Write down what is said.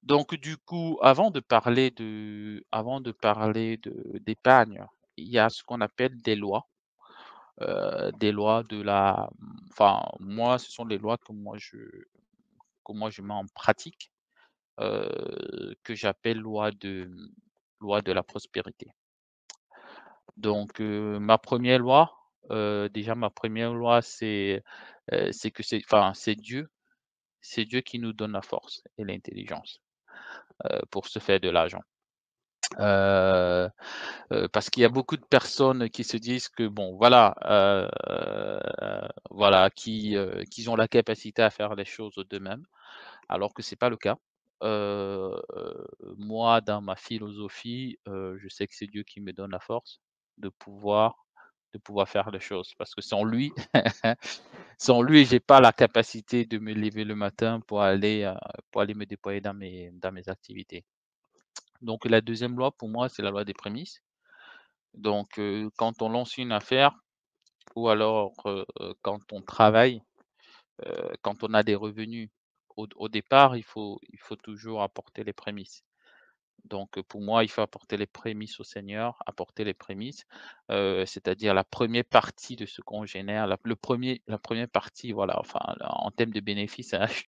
Donc du coup, avant de parler d'épargne, il y a ce qu'on appelle des lois de la enfin, moi, ce sont des lois que moi je mets en pratique, que j'appelle loi de la prospérité. Donc ma première loi, déjà ma première loi, c'est que c'est Dieu qui nous donne la force et l'intelligence, pour se faire de l'argent. Heu parce qu'il y a beaucoup de personnes qui se disent que bon voilà, voilà, qui ont la capacité à faire les choses d'eux-mêmes, alors que c'est pas le cas. Moi, dans ma philosophie, je sais que c'est Dieu qui me donne la force de pouvoir de pouvoir faire les choses parce que sans lui sans lui, j'ai pas la capacité de me lever le matin pour aller me déployer dans mes activités. Donc la deuxième loi pour moi, c'est la loi des prémices. Donc quand on lance une affaire ou alors, quand on travaille, quand on a des revenus, au départ, il faut toujours apporter les prémices. Donc pour moi, il faut apporter les prémices au Seigneur, apporter les prémices, c'est-à-dire la première partie de ce qu'on génère, la première partie, voilà, enfin, en termes de bénéfices, hein,